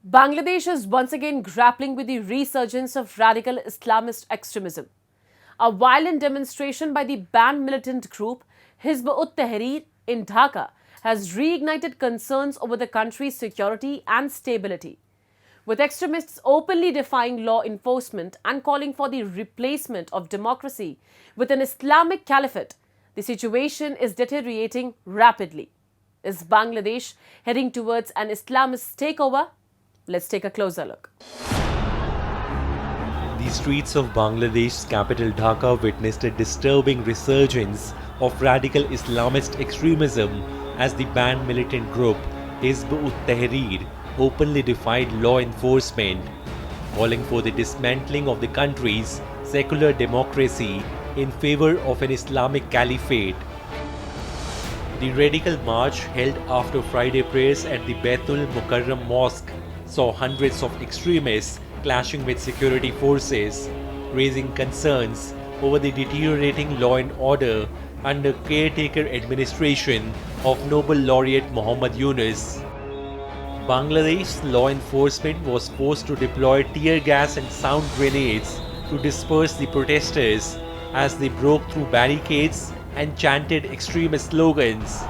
Bangladesh is once again grappling with the resurgence of radical Islamist extremism. A violent demonstration by the banned militant group Hizb-ut-Tahrir in Dhaka has reignited concerns over the country's security and stability, with extremists openly defying law enforcement and calling for the replacement of democracy with an Islamic caliphate. The situation is deteriorating rapidly. Is Bangladesh heading towards an Islamist takeover? Let's take a closer look. The streets of Bangladesh's capital Dhaka witnessed a disturbing resurgence of radical Islamist extremism as the banned militant group Hizb-ut-Tahrir openly defied law enforcement, calling for the dismantling of the country's secular democracy in favor of an Islamic caliphate. The radical march, held after Friday prayers at the Baitul Mukarram Mosque, saw hundreds of extremists clashing with security forces, raising concerns over the deteriorating law and order under caretaker administration of Nobel laureate Muhammad Yunus. Bangladesh's law enforcement was forced to deploy tear gas and sound grenades to disperse the protesters as they broke through barricades and chanted extremist slogans.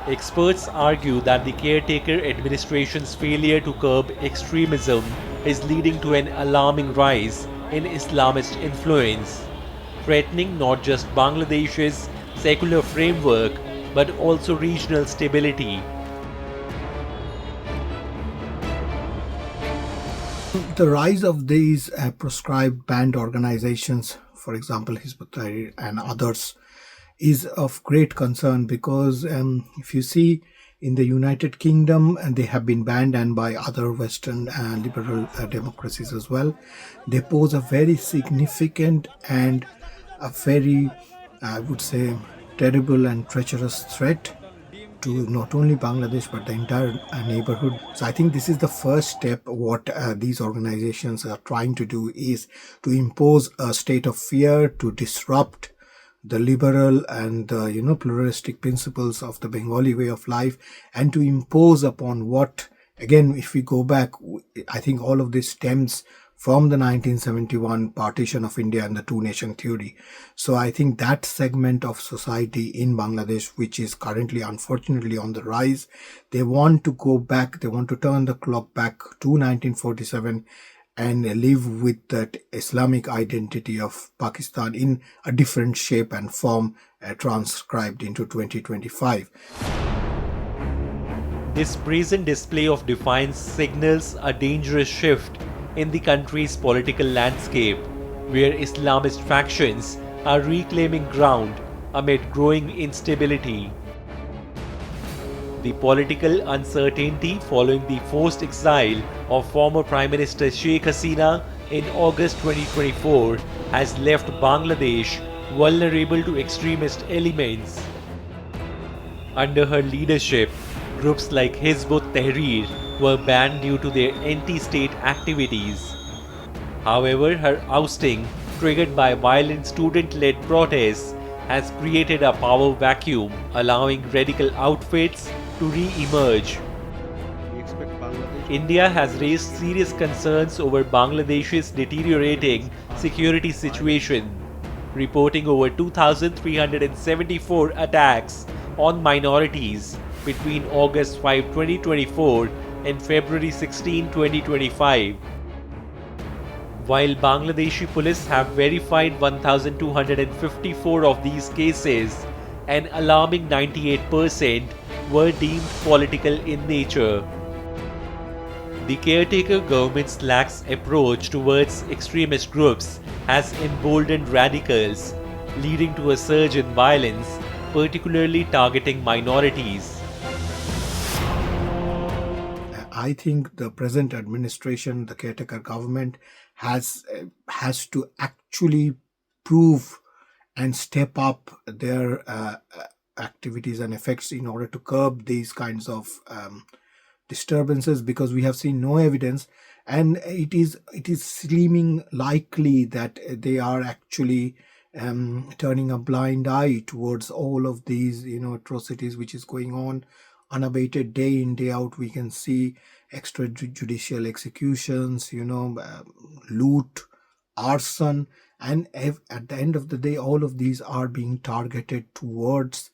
Experts argue that the caretaker administration's failure to curb extremism is leading to an alarming rise in Islamist influence, threatening not just Bangladesh's secular framework but also regional stability. The rise of these proscribed banned organizations, for example Hizb-ut-Tahrir and others, is of great concern because if you see in the United Kingdom, and they have been banned, and by other Western liberal democracies as well, they pose a very significant and a very, I would say, terrible and treacherous threat to not only Bangladesh but the entire neighborhood. So I think this is the first step. What these organizations are trying to do is to impose a state of fear, to disrupt the liberal and pluralistic principles of the Bengali way of life, and to impose upon what, again, if we go back, I think all of this stems from the 1971 partition of India and the two-nation theory. So I think that segment of society in Bangladesh, which is currently unfortunately on the rise, they want to go back, they want to turn the clock back to 1947 and live with that Islamic identity of Pakistan in a different shape and form, transcribed into 2025. This brazen display of defiance signals a dangerous shift in the country's political landscape, where Islamist factions are reclaiming ground amid growing instability. The political uncertainty following the forced exile of former Prime Minister Sheikh Hasina in August 2024 has left Bangladesh vulnerable to extremist elements. Under her leadership, groups like Hizb-ut-Tahrir were banned due to their anti-state activities. However, her ousting, triggered by violent student-led protests, has created a power vacuum, allowing radical outfits to re-emerge. India has raised serious concerns over Bangladesh's deteriorating security situation, reporting over 2,374 attacks on minorities between August 5, 2024 and February 16, 2025. While Bangladeshi police have verified 1,254 of these cases, an alarming 98% were deemed political in nature. The caretaker government's lax approach towards extremist groups has emboldened radicals, leading to a surge in violence, particularly targeting minorities. I think the present administration, the caretaker government, has to actually prove and step up their activities and effects in order to curb these kinds of disturbances, because we have seen no evidence, and it is seeming likely that they are actually turning a blind eye towards all of these atrocities which is going on unabated day in, day out. We can see extrajudicial executions, loot, arson, and at the end of the day, all of these are being targeted towards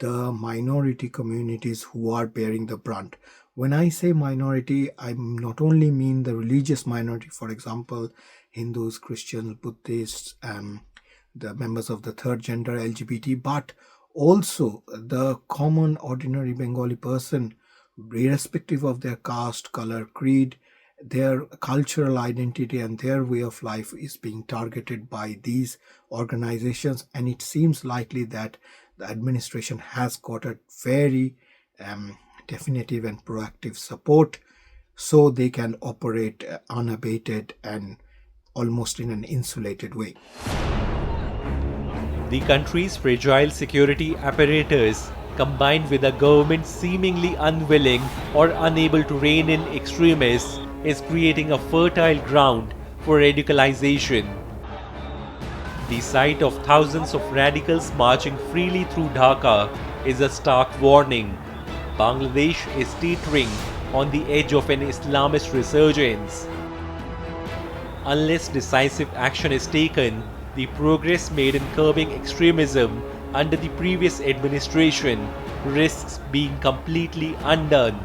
the minority communities who are bearing the brunt. When I say minority, I not only mean the religious minority, for example, Hindus, Christians, Buddhists, the members of the third gender, LGBT, but also the common ordinary Bengali person, irrespective of their caste, color, creed, their cultural identity and their way of life is being targeted by these organizations. And it seems likely that the administration has got a very definitive and proactive support so they can operate unabated and almost in an insulated way. The country's fragile security apparatus, combined with a government seemingly unwilling or unable to rein in extremists, is creating a fertile ground for radicalization. The sight of thousands of radicals marching freely through Dhaka is a stark warning. Bangladesh is teetering on the edge of an Islamist resurgence. Unless decisive action is taken, the progress made in curbing extremism under the previous administration risks being completely undone.